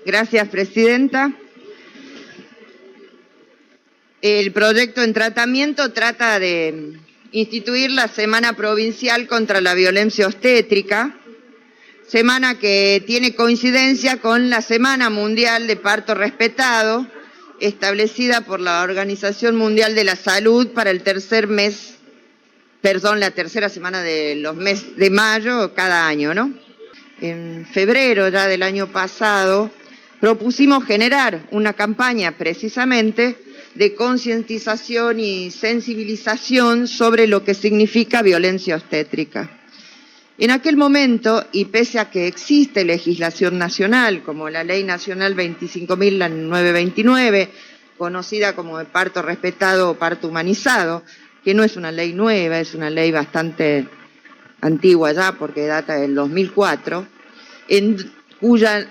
Gracias, Presidenta. El proyecto en tratamiento trata de instituir la Semana Provincial contra la Violencia Obstétrica, semana que tiene coincidencia con la Semana Mundial de Parto Respetado, establecida por la Organización Mundial de la Salud para la tercera semana de los meses de mayo cada año, ¿no? En febrero ya del año pasado propusimos generar una campaña precisamente de concientización y sensibilización sobre lo que significa violencia obstétrica. En aquel momento, y pese a que existe legislación nacional, como la Ley Nacional 25.929, conocida como de parto respetado o parto humanizado, que no es una ley nueva, es una ley bastante antigua ya, porque data del 2004, en cuya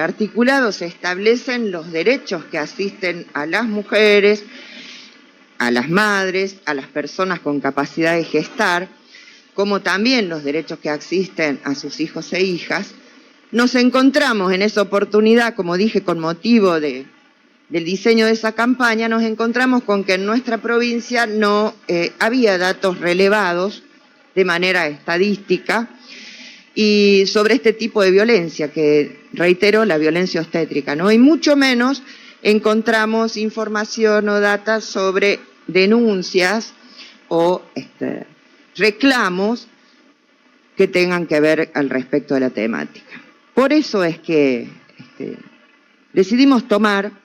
articulado se establecen los derechos que asisten a las mujeres, a las madres, a las personas con capacidad de gestar, como también los derechos que asisten a sus hijos e hijas. Nos encontramos en esa oportunidad, como dije, con motivo del diseño de esa campaña, nos encontramos con que en nuestra provincia no había datos relevados de manera estadística y sobre este tipo de violencia, que reitero, la violencia obstétrica, ¿no? Y mucho menos encontramos información o data sobre denuncias o reclamos que tengan que ver al respecto de la temática. Por eso es que decidimos tomar,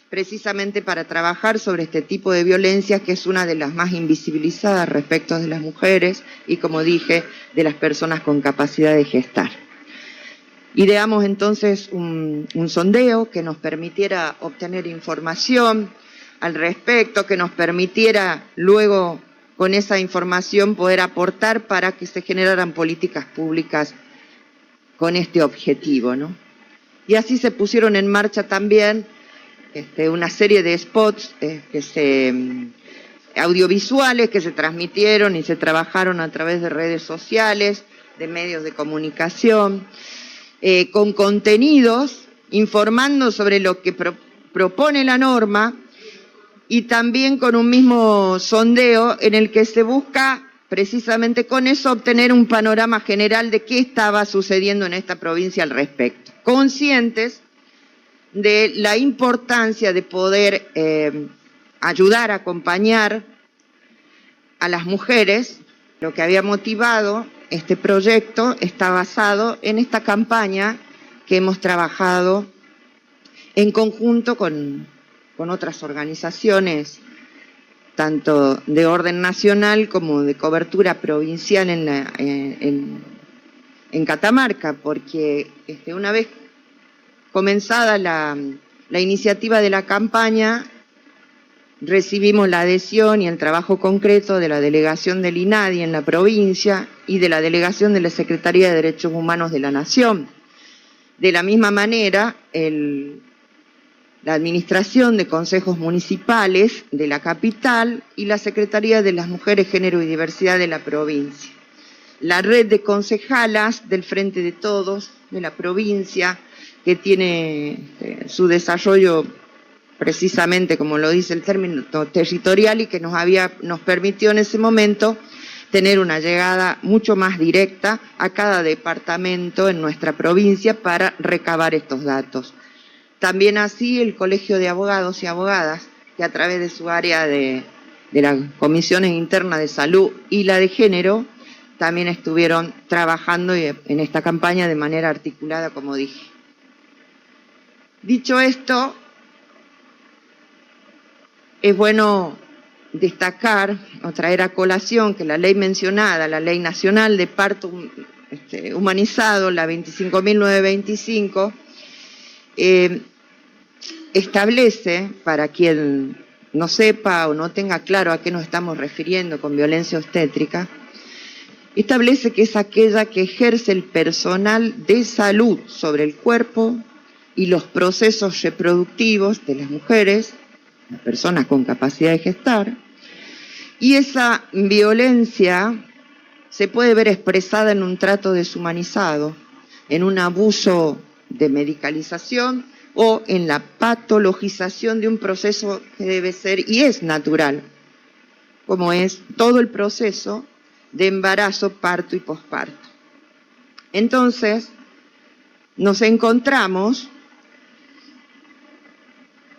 precisamente para trabajar sobre este tipo de violencia, que es una de las más invisibilizadas respecto de las mujeres y, como dije, de las personas con capacidad de gestar. Ideamos entonces un sondeo que nos permitiera obtener información al respecto, que nos permitiera luego con esa información poder aportar para que se generaran políticas públicas con este objetivo, ¿no? Y así se pusieron en marcha también una serie de spots audiovisuales que se transmitieron y se trabajaron a través de redes sociales, de medios de comunicación, con contenidos informando sobre lo que propone la norma y también con un mismo sondeo en el que se busca precisamente con eso obtener un panorama general de qué estaba sucediendo en esta provincia al respecto, conscientes de la importancia de poder ayudar, acompañar a las mujeres. Lo que había motivado este proyecto está basado en esta campaña que hemos trabajado en conjunto con otras organizaciones, tanto de orden nacional como de cobertura provincial en Catamarca, porque una vez comenzada la iniciativa de la campaña, recibimos la adhesión y el trabajo concreto de la delegación del INADI en la provincia y de la delegación de la Secretaría de Derechos Humanos de la Nación. De la misma manera, la Administración de Consejos Municipales de la capital y la Secretaría de las Mujeres, Género y Diversidad de la provincia. La red de concejalas del Frente de Todos de la provincia, que tiene su desarrollo precisamente, como lo dice el término, territorial, y que nos permitió en ese momento tener una llegada mucho más directa a cada departamento en nuestra provincia para recabar estos datos. También así el Colegio de Abogados y Abogadas, que a través de su área de las comisiones internas de salud y la de género, también estuvieron trabajando en esta campaña de manera articulada, como dije. Dicho esto, es bueno destacar o traer a colación que la ley mencionada, la Ley Nacional de Parto Humanizado, la 25.925, establece, para quien no sepa o no tenga claro a qué nos estamos refiriendo con violencia obstétrica, establece que es aquella que ejerce el personal de salud sobre el cuerpo y los procesos reproductivos de las mujeres, las personas con capacidad de gestar, y esa violencia se puede ver expresada en un trato deshumanizado, en un abuso de medicalización o en la patologización de un proceso que debe ser y es natural, como es todo el proceso de embarazo, parto y posparto. Entonces, nos encontramos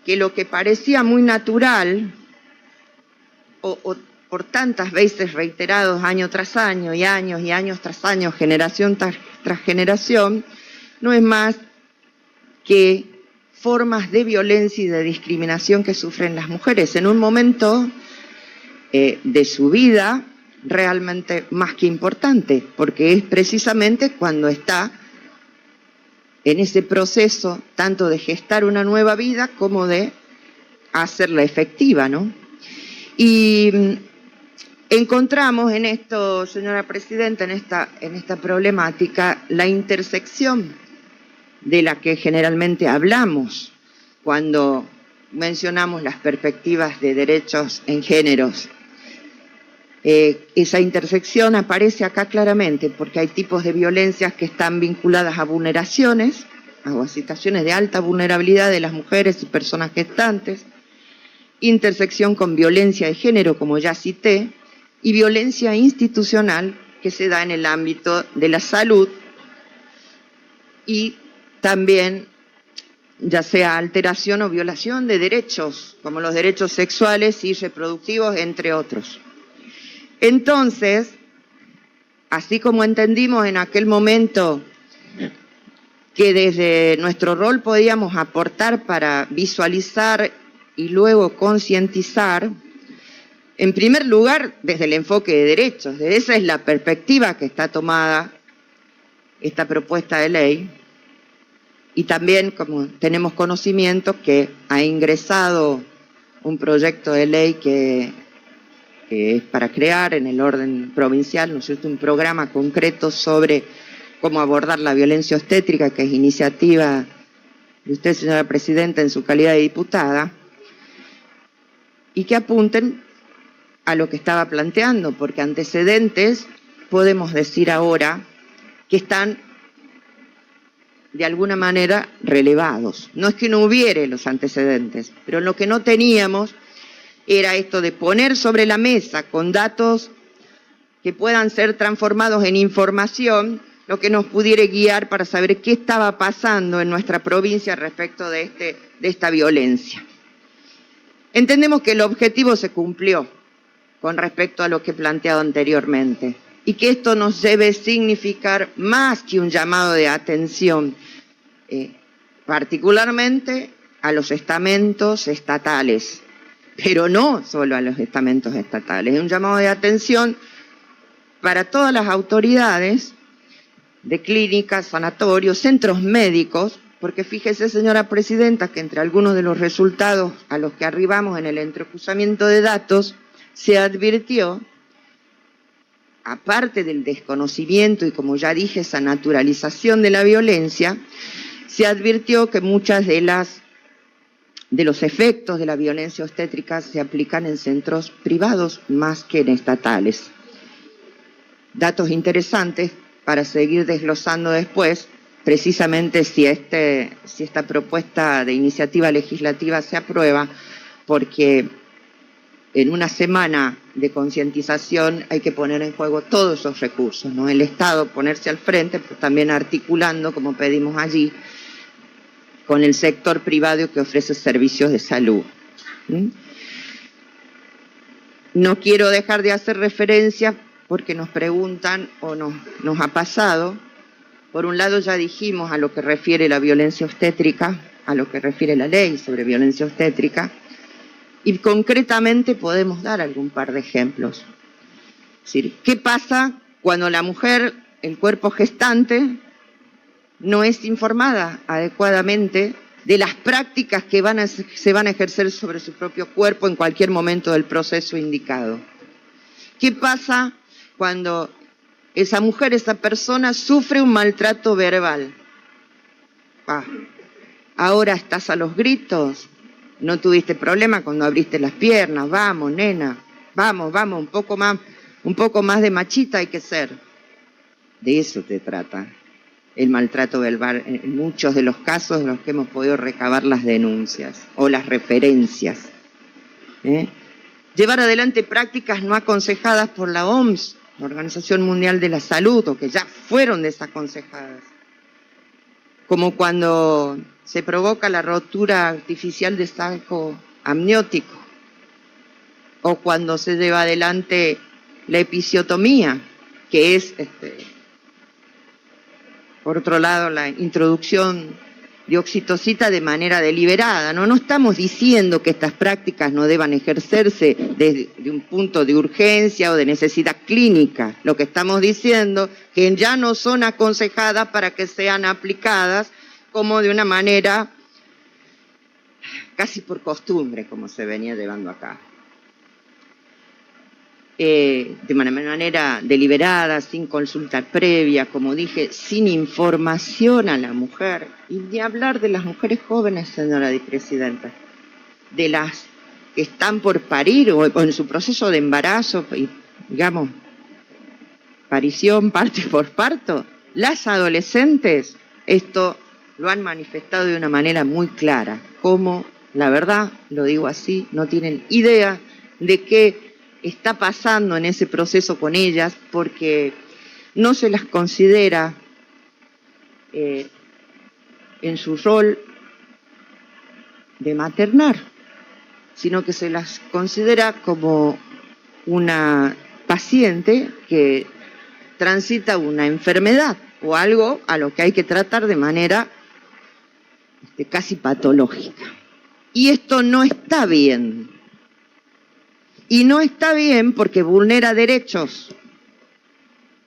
que lo que parecía muy natural, o por tantas veces reiterados año tras año y años tras años, generación tras generación, no es más que formas de violencia y de discriminación que sufren las mujeres en un momento de su vida realmente más que importante, porque es precisamente cuando está en ese proceso tanto de gestar una nueva vida como de hacerla efectiva, ¿no? Y encontramos en esto, señora Presidenta, en esta problemática, la intersección de la que generalmente hablamos cuando mencionamos las perspectivas de derechos en géneros. Esa intersección aparece acá claramente porque hay tipos de violencias que están vinculadas a vulneraciones, a situaciones de alta vulnerabilidad de las mujeres y personas gestantes, intersección con violencia de género, como ya cité, y violencia institucional que se da en el ámbito de la salud y también ya sea alteración o violación de derechos, como los derechos sexuales y reproductivos, entre otros. Entonces, así como entendimos en aquel momento que desde nuestro rol podíamos aportar para visualizar y luego concientizar, en primer lugar, desde el enfoque de derechos, esa es la perspectiva que está tomada esta propuesta de ley, y también como tenemos conocimiento que ha ingresado un proyecto de ley que es para crear en el orden provincial, ¿no es cierto?, un programa concreto sobre cómo abordar la violencia obstétrica, que es iniciativa de usted, señora Presidenta, en su calidad de diputada, y que apunten a lo que estaba planteando, porque antecedentes podemos decir ahora que están de alguna manera relevados. No es que no hubiere los antecedentes, pero lo que no teníamos era esto de poner sobre la mesa con datos que puedan ser transformados en información, lo que nos pudiera guiar para saber qué estaba pasando en nuestra provincia respecto de esta violencia. Entendemos que el objetivo se cumplió con respecto a lo que he planteado anteriormente y que esto nos debe significar más que un llamado de atención, particularmente a los estamentos estatales, pero no solo a los estamentos estatales, es un llamado de atención para todas las autoridades de clínicas, sanatorios, centros médicos, porque fíjese, señora Presidenta, que entre algunos de los resultados a los que arribamos en el entrecruzamiento de datos, se advirtió, aparte del desconocimiento y, como ya dije, esa naturalización de la violencia, se advirtió que muchas de los efectos de la violencia obstétrica se aplican en centros privados más que en estatales. Datos interesantes para seguir desglosando después, precisamente si esta propuesta de iniciativa legislativa se aprueba, porque en una semana de concientización hay que poner en juego todos esos recursos, ¿no? El Estado ponerse al frente, pero también articulando, como pedimos allí, con el sector privado que ofrece servicios de salud. No quiero dejar de hacer referencia porque nos preguntan o nos ha pasado. Por un lado ya dijimos a lo que refiere la violencia obstétrica, a lo que refiere la ley sobre violencia obstétrica, y concretamente podemos dar algún par de ejemplos. Es decir, ¿qué pasa cuando la mujer, el cuerpo gestante, no es informada adecuadamente de las prácticas que se van a ejercer sobre su propio cuerpo en cualquier momento del proceso indicado? ¿Qué pasa cuando esa mujer, esa persona, sufre un maltrato verbal? Ahora estás a los gritos, no tuviste problema cuando abriste las piernas, vamos, nena, vamos, un poco más de machita hay que ser. De eso te trata. el maltrato verbal en muchos de los casos en los que hemos podido recabar las denuncias o las referencias. Llevar adelante prácticas no aconsejadas por la OMS, la Organización Mundial de la Salud, o que ya fueron desaconsejadas, como cuando se provoca la rotura artificial de saco amniótico, o cuando se lleva adelante la episiotomía, que es, por otro lado, la introducción de oxitocina de manera deliberada. No estamos diciendo que estas prácticas no deban ejercerse desde un punto de urgencia o de necesidad clínica. Lo que estamos diciendo es que ya no son aconsejadas para que sean aplicadas como de una manera casi por costumbre, como se venía llevando acá. De manera deliberada, sin consulta previa, como dije, sin información a la mujer. Y ni hablar de las mujeres jóvenes, señora Presidenta, de las que están por parir o en su proceso de embarazo, digamos, parición, parto y posparto. Las adolescentes, esto lo han manifestado de una manera muy clara, como, la verdad, lo digo así, no tienen idea de qué está pasando en ese proceso con ellas, porque no se las considera en su rol de maternar, sino que se las considera como una paciente que transita una enfermedad o algo a lo que hay que tratar de manera casi patológica. Y esto no está bien. Y no está bien porque vulnera derechos.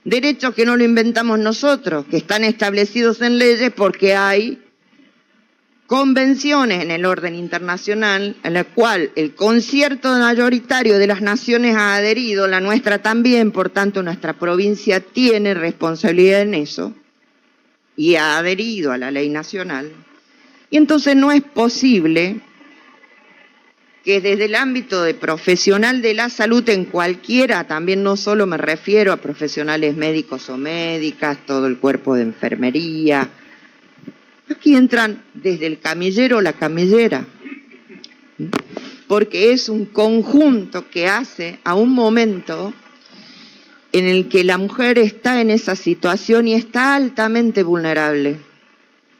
Derechos que no lo inventamos nosotros, que están establecidos en leyes porque hay convenciones en el orden internacional en la cual el concierto mayoritario de las naciones ha adherido, la nuestra también, por tanto nuestra provincia tiene responsabilidad en eso y ha adherido a la ley nacional. Y entonces no es posible que desde el ámbito de profesional de la salud en cualquiera, también no solo me refiero a profesionales médicos o médicas, todo el cuerpo de enfermería, aquí entran desde el camillero o la camillera, porque es un conjunto que hace a un momento en el que la mujer está en esa situación y está altamente vulnerable.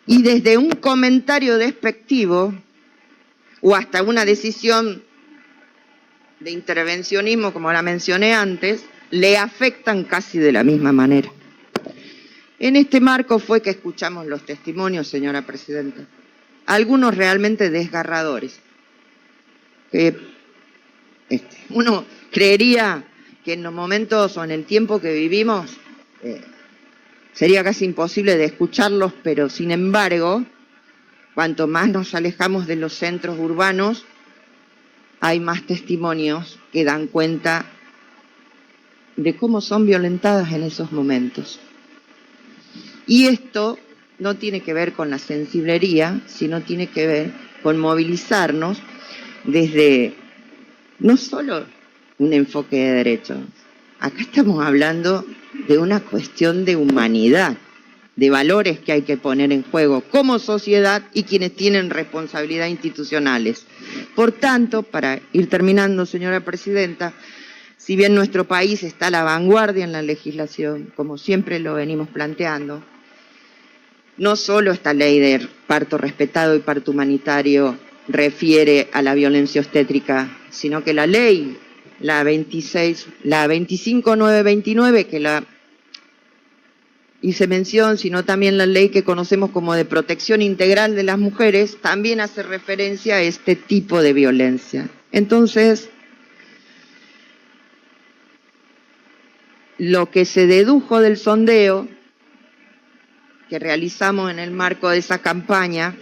Y desde un comentario despectivo o hasta una decisión de intervencionismo, como la mencioné antes, le afectan casi de la misma manera. En este marco fue que escuchamos los testimonios, señora Presidenta, algunos realmente desgarradores. Uno creería que en los momentos o en el tiempo que vivimos sería casi imposible de escucharlos, pero sin embargo, cuanto más nos alejamos de los centros urbanos, hay más testimonios que dan cuenta de cómo son violentadas en esos momentos. Y esto no tiene que ver con la sensiblería, sino tiene que ver con movilizarnos desde no solo un enfoque de derechos. Acá estamos hablando de una cuestión de humanidad, de valores que hay que poner en juego como sociedad y quienes tienen responsabilidad institucionales. Por tanto, para ir terminando, señora Presidenta, si bien nuestro país está a la vanguardia en la legislación, como siempre lo venimos planteando, no solo esta ley de parto respetado y parto humanitario refiere a la violencia obstétrica, sino que la ley, la 25929, que la hice mención, sino también la ley que conocemos como de protección integral de las mujeres, también hace referencia a este tipo de violencia. Entonces, lo que se dedujo del sondeo que realizamos en el marco de esa campaña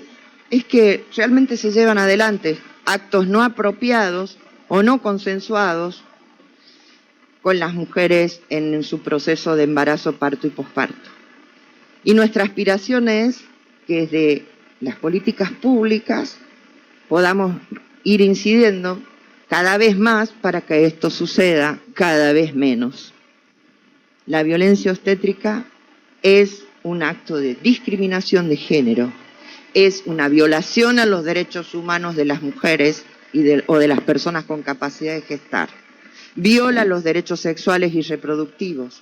es que realmente se llevan adelante actos no apropiados o no consensuados con las mujeres en su proceso de embarazo, parto y posparto. Y nuestra aspiración es que desde las políticas públicas podamos ir incidiendo cada vez más para que esto suceda cada vez menos. La violencia obstétrica es un acto de discriminación de género, es una violación a los derechos humanos de las mujeres o de las personas con capacidad de gestar, viola los derechos sexuales y reproductivos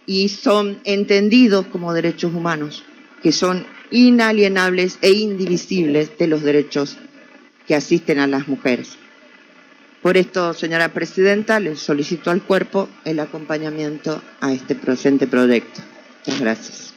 y son entendidos como derechos humanos, que son inalienables e indivisibles de los derechos que asisten a las mujeres. Por esto, señora presidenta, le solicito al cuerpo el acompañamiento a este presente proyecto. Muchas gracias.